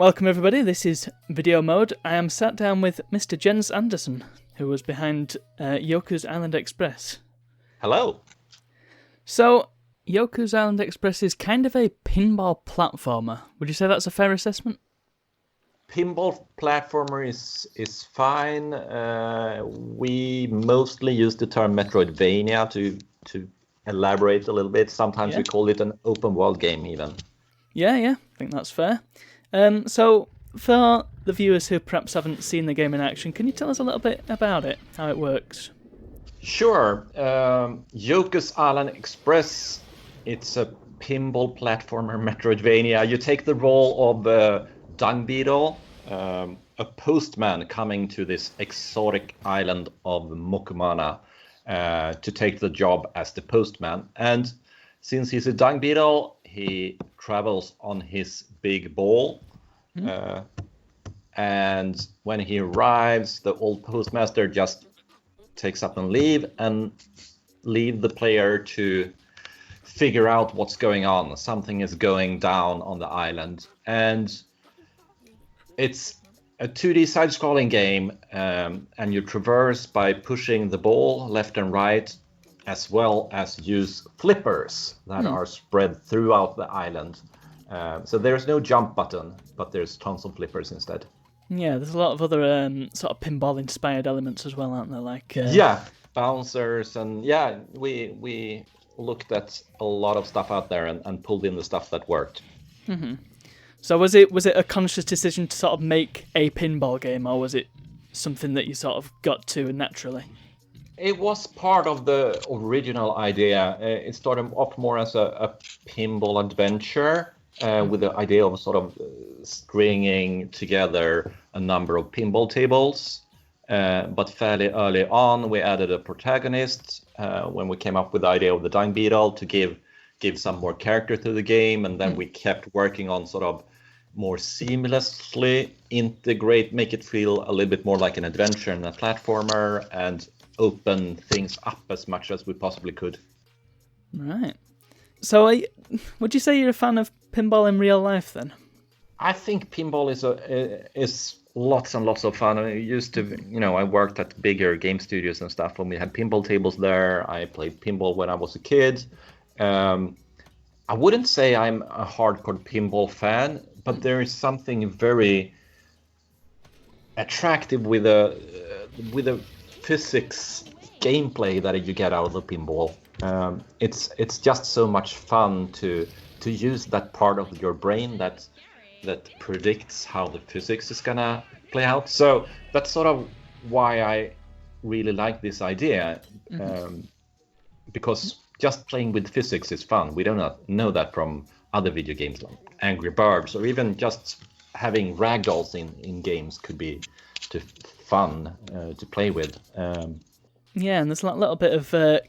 Welcome everybody, this is Video Mode. I am sat down with Mr. Jens Andersson, who was behind Yoku's Island Express. Hello. So, Yoku's Island Express is kind of a pinball platformer. Would you say that's a fair assessment? Pinball platformer is fine. We mostly use the term Metroidvania to elaborate a little bit. Sometimes we call it an open world game even. Yeah, I think that's fair. So, for the viewers who perhaps haven't seen the game in action, can you tell us a little bit about it, how it works? Sure. Yoku's Island Express, it's a pinball platformer Metroidvania. You take the role of a dung beetle, a postman coming to this exotic island of Mokumana to take the job as the postman. And since he's a dung beetle, he travels on his big ball. And when he arrives, the old postmaster just takes up and leave the player to figure out what's going on. Something is going down on the island. And it's a 2D side-scrolling game, and you traverse by pushing the ball left and right, as well as use flippers that are spread throughout the island. So there's no jump button, but there's tons of flippers instead. Yeah, there's a lot of other sort of pinball-inspired elements as well, aren't there? Like bouncers, and we looked at a lot of stuff out there and pulled in the stuff that worked. Mm-hmm. So was it a conscious decision to sort of make a pinball game, or was it something that you sort of got to naturally? It was part of the original idea. It started off more as a pinball adventure with the idea of sort of stringing together a number of pinball tables. But fairly early on, we added a protagonist when we came up with the idea of the dung beetle to give some more character to the game. And then we kept working on sort of more seamlessly make it feel a little bit more like an adventure and a platformer, and open things up as much as we possibly could. Right. So would you say you're a fan of pinball in real life then? I think pinball is lots and lots of fun. I used to, I worked at bigger game studios and stuff, and we had pinball tables there. I played pinball when I was a kid. I wouldn't say I'm a hardcore pinball fan, but there is something very attractive with a physics gameplay that you get out of the pinball. It's just so much fun to use that part of your brain that predicts how the physics is gonna play out. So that's sort of why I really like this idea, because just playing with physics is fun. We don't know that from other video games like Angry Birds, or even just having ragdolls in games could be fun to play with. Yeah, and there's a little bit of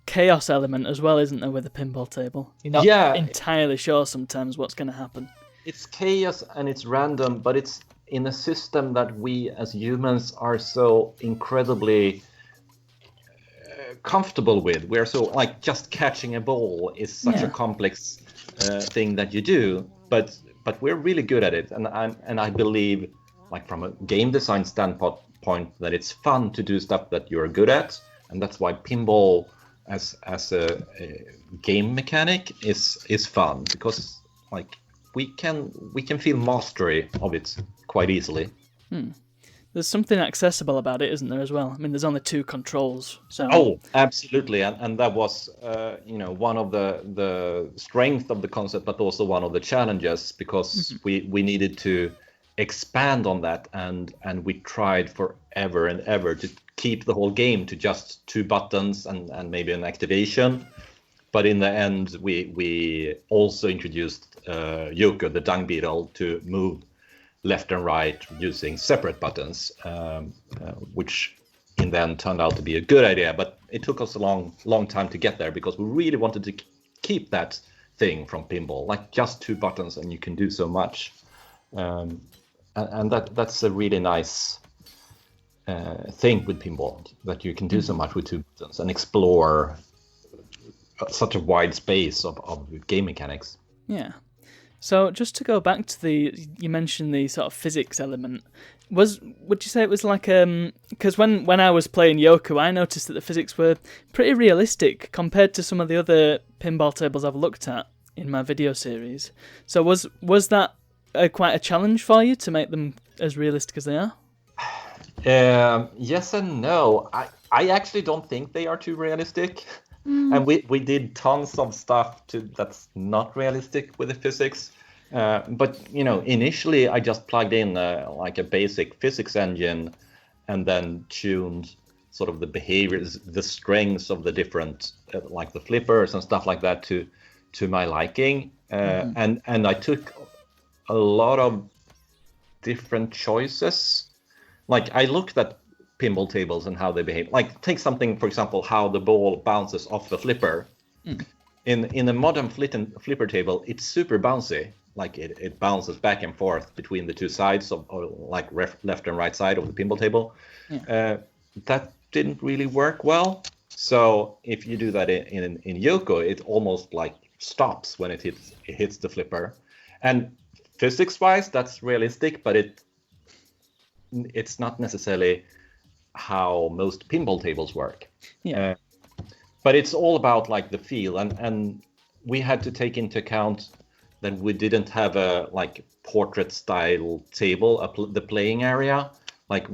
chaos element as well, isn't there, with the pinball table? You're not entirely sure sometimes what's going to happen. It's chaos and it's random, but it's in a system that we as humans are so incredibly comfortable with. We're so, like, just catching a ball is such a complex thing that you do, but we're really good at it, and I believe, like, from a game design standpoint, that it's fun to do stuff that you're good at, and that's why pinball as a game mechanic is fun, because like we can feel mastery of it quite easily. There's something accessible about it, isn't there, as well? I mean, there's only 2 controls. So Absolutely, and that was one of the strength of the concept, but also one of the challenges, because we needed to expand on that, and we tried forever and ever to keep the whole game to just 2 buttons and maybe an activation. But in the end, we also introduced Yoku, the dung beetle, to move left and right using separate buttons, which in the end turned out to be a good idea. But it took us a long time to get there, because we really wanted to keep that thing from pinball, like just 2 buttons and you can do so much. And that's a really nice thing with pinball, that you can do so much with 2 buttons and explore such a wide space of game mechanics. Yeah. So just to go back to you mentioned the sort of physics element. Would you say it was like because when I was playing Yoku, I noticed that the physics were pretty realistic compared to some of the other pinball tables I've looked at in my video series. So was that quite a challenge for you to make them as realistic as they are? Yes and no. I actually don't think they are too realistic. And we did tons of stuff that's not realistic with the physics. But initially I just plugged in like a basic physics engine, and then tuned sort of the behaviors, the strengths of the different like the flippers and stuff like that to my liking. And I took a lot of different choices. Like I looked at pinball tables and how they behave. Like take something, for example, how the ball bounces off the flipper. In a modern flipper table, it's super bouncy. Like it bounces back and forth between the two sides of like left and right side of the pinball table. That didn't really work well. So if you do that in Yoku, it almost like stops when it hits the flipper. And physics-wise, that's realistic, but it's not necessarily how most pinball tables work. But it's all about like the feel, and we had to take into account that we didn't have a like portrait style table, the playing area. Like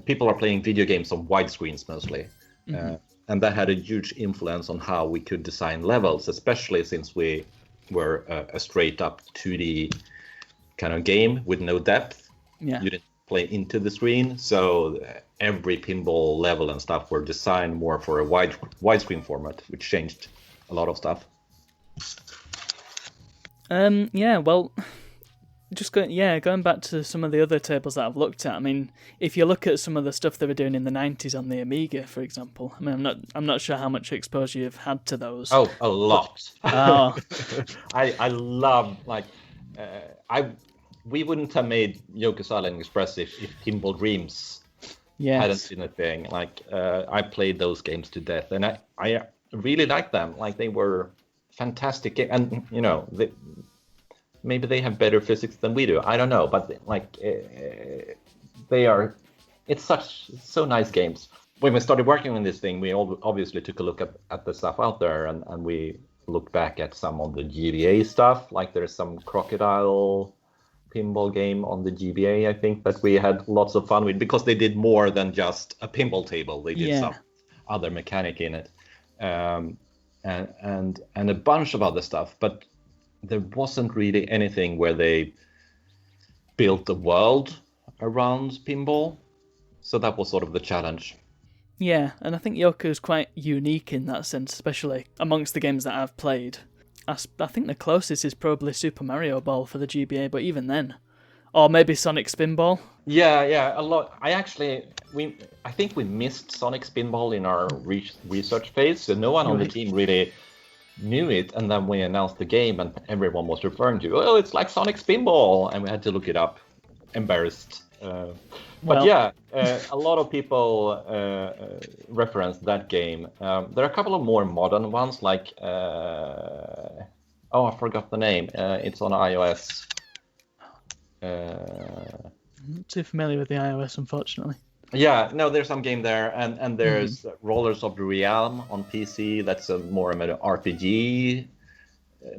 people are playing video games on widescreens mostly, and that had a huge influence on how we could design levels, especially since we were a straight up 2D kind of game with no depth. You didn't play into the screen, so every pinball level and stuff were designed more for a widescreen format, which changed a lot of stuff. Well, just going back to some of the other tables that I've looked at. I mean, if you look at some of the stuff they were doing in the 90s on the Amiga, for example. I mean, I'm not sure how much exposure you've had to those. Oh, a lot. Oh. I love we wouldn't have made Yoku Silent Express if Pinball Dreams hadn't been a thing. Like I played those games to death, and I really liked them. Like they were fantastic, and maybe they have better physics than we do. I don't know, but like they are. It's so nice games. When we started working on this thing, we obviously took a look at the stuff out there, and we looked back at some of the GBA stuff. Like there's some Crocodile pinball game on the GBA, I think, that we had lots of fun with, because they did more than just a pinball table. They did some other mechanic in it, and a bunch of other stuff. But there wasn't really anything where they built a world around pinball. So that was sort of the challenge. Yeah, and I think Yoku is quite unique in that sense, especially amongst the games that I've played. I think the closest is probably Super Mario Ball for the GBA, but even then. Or maybe Sonic Spinball. Yeah, a lot. I think we missed Sonic Spinball in our research phase, so no one on the team really knew it. And then we announced the game, and everyone was referring to, oh, it's like Sonic Spinball, and we had to look it up. Embarrassed. But a lot of people referenced that game. There are a couple of more modern ones, like I forgot the name. It's on iOS. I'm not too familiar with the iOS, unfortunately. Yeah, no, there's some game there, and there's Rollers of the Realm on PC. That's more of an RPG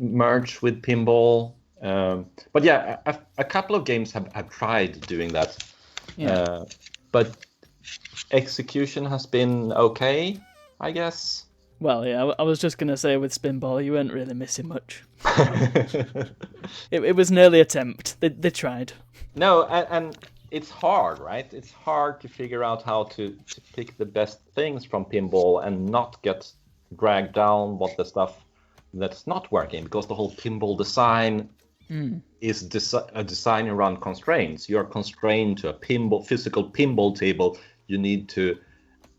merged with pinball. But yeah, a couple of games have tried doing that. Yeah. But execution has been okay, I guess. Well, yeah, I was just going to say with Spinball, you weren't really missing much. It was an early attempt. They tried. No, and it's hard, right? It's hard to figure out how to pick the best things from pinball and not get dragged down what the stuff that's not working, because the whole pinball design is a design around constraints. You're constrained to a physical pinball table. You need to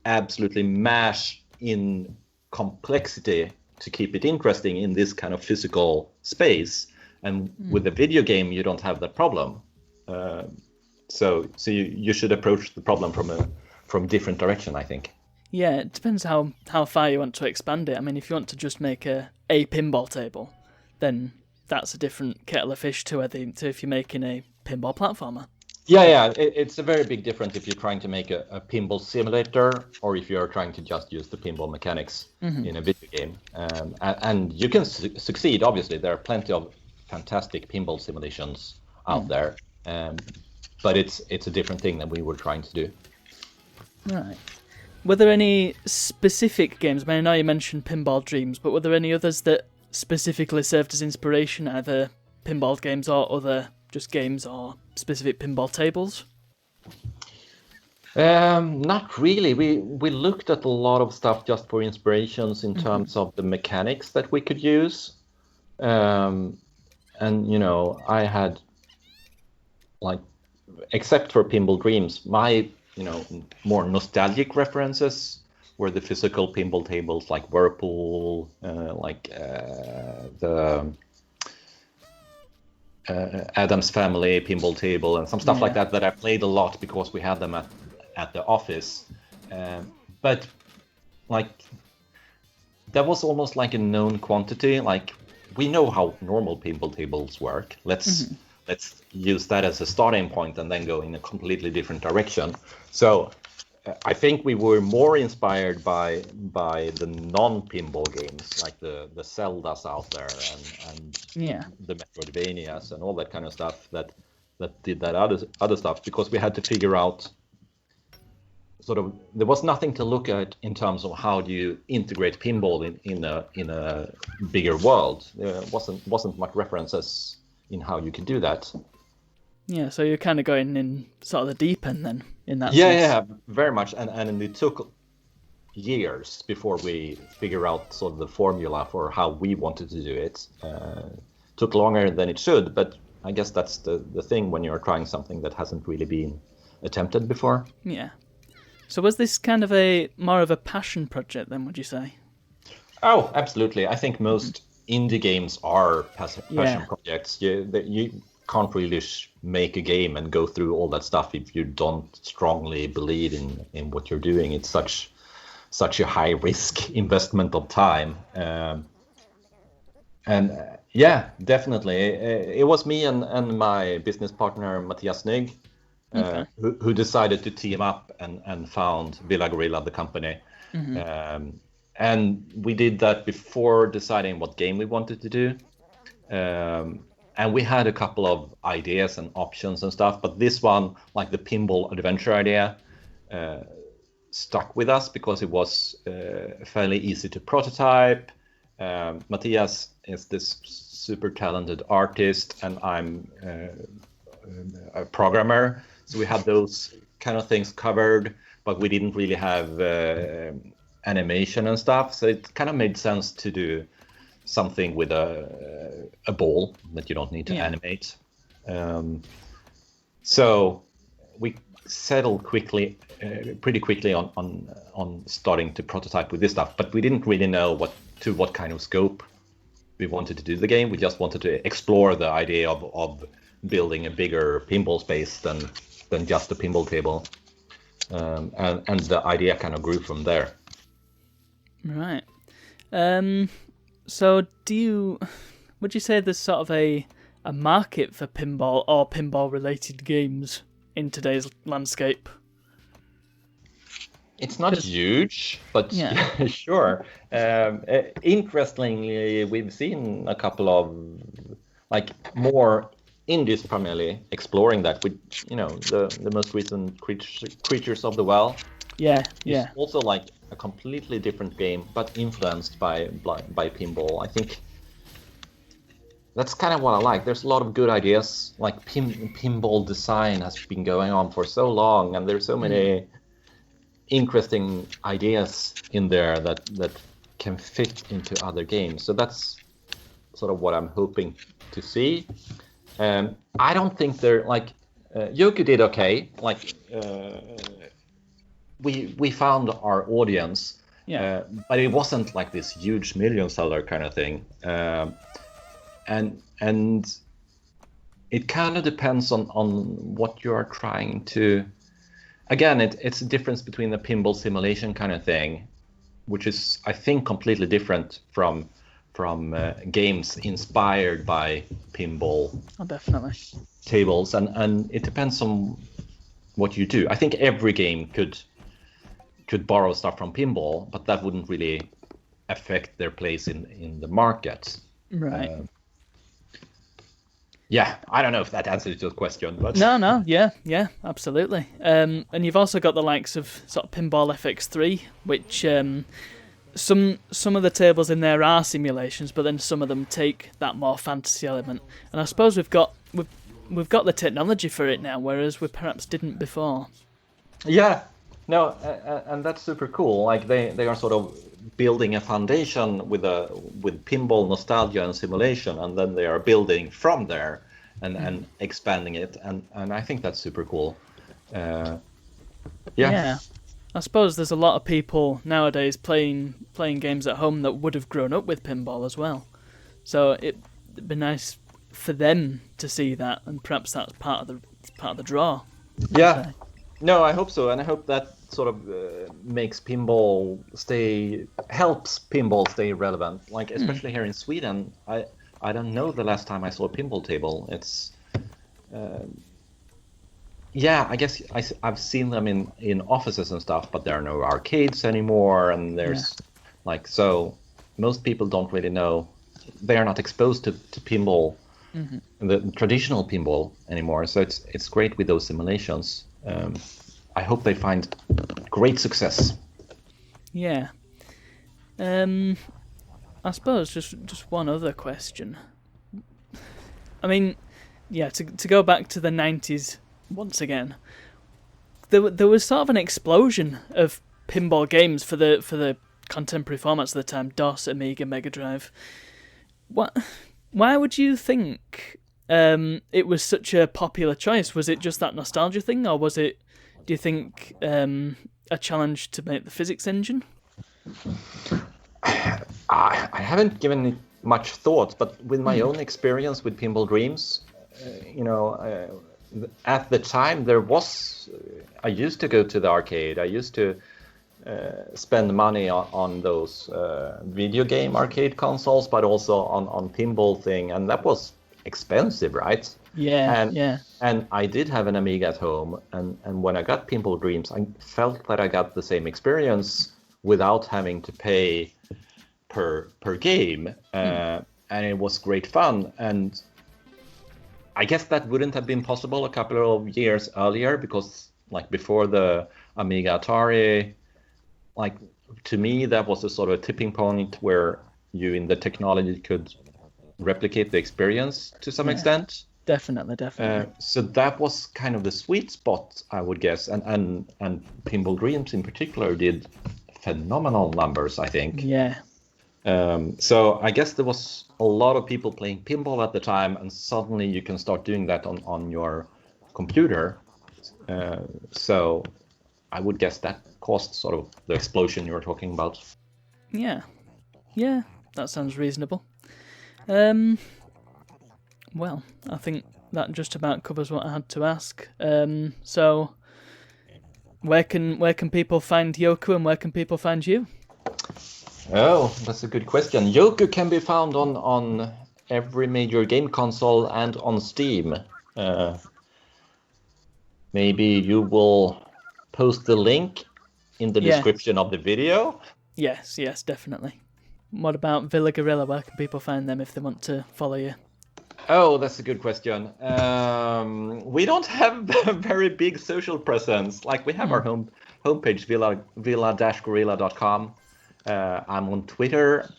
absolutely mash in complexity to keep it interesting in this kind of physical space. And with a video game, you don't have that problem. So you should approach the problem from different direction, I think. Yeah, it depends how far you want to expand it. I mean, if you want to just make a pinball table, then that's a different kettle of fish to if you're making a pinball platformer. Yeah. It's a very big difference if you're trying to make a pinball simulator or if you're trying to just use the pinball mechanics in a video game. And you can succeed, obviously. There are plenty of fantastic pinball simulations out there. But it's a different thing than we were trying to do. Right. Were there any specific games? I mean, I know you mentioned Pinball Dreams, but were there any others that specifically served as inspiration, either pinball games or other just games or specific pinball tables? Not really. We looked at a lot of stuff just for inspirations in terms of the mechanics that we could use. And, I had, except for Pinball Dreams, my, more nostalgic references were the physical pinball tables like Whirlpool, the Addams Family pinball table and some stuff like that I played a lot because we had them at the office. But that was almost like a known quantity. Like, we know how normal pinball tables work. Let's use that as a starting point and then go in a completely different direction. So I think we were more inspired by the non-pinball games, like the Zeldas out there and the Metroidvanias and all that kind of stuff that did that other stuff, because we had to figure out there was nothing to look at in terms of how do you integrate pinball in a bigger world. There wasn't much references in how you can do that. Yeah, so you're kind of going in sort of the deep end then, in that sense. Yeah, very much. And it took years before we figure out sort of the formula for how we wanted to do it. Took longer than it should, but I guess that's the thing when you're trying something that hasn't really been attempted before. Yeah. So was this kind of more of a passion project then, would you say? Oh, absolutely. I think most indie games are passion projects. You can't really make a game and go through all that stuff if you don't strongly believe in what you're doing. It's such a high risk investment of time. Definitely. It was me and my business partner, Mattias Nygg, who decided to team up and found Villa Gorilla, the company. And we did that before deciding what game we wanted to do. And we had a couple of ideas and options and stuff, but this one, like the pinball adventure idea, stuck with us because it was fairly easy to prototype. Matthias is this super talented artist, and I'm a programmer. So we had those kind of things covered, but we didn't really have animation and stuff. So it kind of made sense to do something with a ball that you don't need to animate. So we settled pretty quickly on starting to prototype with this stuff, but we didn't really know what kind of scope we wanted to do the game. We just wanted to explore the idea of building a bigger pinball space than just a pinball table, and the idea kind of grew from there. Right. So would you say there's sort of a market for pinball or pinball related games in today's landscape? It's not huge, but sure. Interestingly, we've seen a couple of more indies primarily exploring that with the most recent Creatures of the Well. It's also like a completely different game, but influenced by pinball. I think that's kind of what I like. There's a lot of good ideas. Like pinball design has been going on for so long, and there's so many interesting ideas in there that can fit into other games. So that's sort of what I'm hoping to see. I don't think they're Yoku did okay. We found our audience, but it wasn't like this huge million seller kind of thing. And it kind of depends on what you are trying to. Again, it's a difference between the pinball simulation kind of thing, which is, I think, completely different from games inspired by pinball Oh, definitely. tables, and it depends on what you do. I think every game could borrow stuff from pinball, but that wouldn't really affect their place in the market. Right. Yeah, I don't know if that answers your question, but No, yeah, absolutely. And you've also got the likes of sort of Pinball FX3, which some of the tables in there are simulations, but then some of them take that more fantasy element. And I suppose we've got the technology for it now, whereas we perhaps didn't before. yeah, no, and that's super cool. Like they are sort of building a foundation with pinball nostalgia and simulation, and then they are building from there and expanding it, and I think that's super cool. Yeah. I suppose there's a lot of people nowadays playing games at home that would have grown up with pinball as well. So it'd be nice for them to see that, and perhaps that's part of the draw. Yeah. No, I hope so, and I hope that sort of helps pinball stay relevant. Like especially here in Sweden, I don't know the last time I saw a pinball table. It's I guess I've seen them in offices and stuff, but there are no arcades anymore, and there's so most people don't really know. They are not exposed to pinball, the traditional pinball anymore. So it's great with those simulations. I hope they find great success. Yeah. I suppose just one other question. I mean, yeah, to go back to the 90s once again, there was sort of an explosion of pinball games for the contemporary formats of the time: DOS, Amiga, Mega Drive. Why would you think it was such a popular choice? Was it just that nostalgia thing, or was it, do you think, a challenge to make the physics engine? I haven't given it much thought, but with my own experience with Pinball Dreams, at the time I used to go to the arcade. I used to spend money on those video game arcade consoles, but also on pinball thing, and that was expensive, right? Yeah. And I did have an Amiga at home, and when I got Pinball Dreams, I felt that I got the same experience without having to pay per game, and it was great fun. And I guess that wouldn't have been possible a couple of years earlier, because like before the Amiga Atari, like to me that was a sort of a tipping point where you in the technology could replicate the experience to some extent. Definitely. So that was kind of the sweet spot, I would guess, and Pinball Dreams in particular did phenomenal numbers, I think. Yeah. So I guess there was a lot of people playing pinball at the time, and suddenly you can start doing that on your computer. So I would guess that caused sort of the explosion you were talking about. Yeah, that sounds reasonable. Well, I think that just about covers what I had to ask. So where can people find Yoku, and where can people find you? Oh, that's a good question. Yoku can be found on every major game console and on Steam. Maybe you will post the link in the description of the video? Yes, definitely. What about Villa Gorilla? Where can people find them if they want to follow you? Oh, that's a good question. We don't have a very big social presence. Like we have our homepage, villa-gorilla.com. I'm on Twitter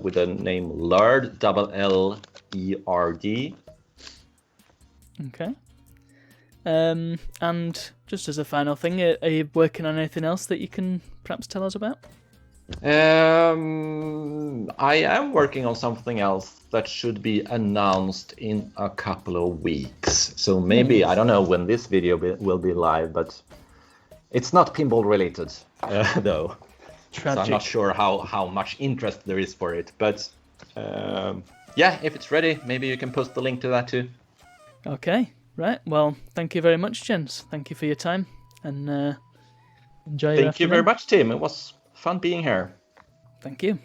with the name Lerd, L-L-E-R-D. Okay. And just as a final thing, are you working on anything else that you can perhaps tell us about? I am working on something else that should be announced in a couple of weeks. So maybe, I don't know when this video will be live, but it's not pinball related, though. Tragic. So I'm not sure how much interest there is for it. But if it's ready, maybe you can post the link to that too. Okay, right. Well, thank you very much, gents. Thank you for your time, and enjoy your afternoon. Thank you very much, Tim. It was fun being here. Thank you.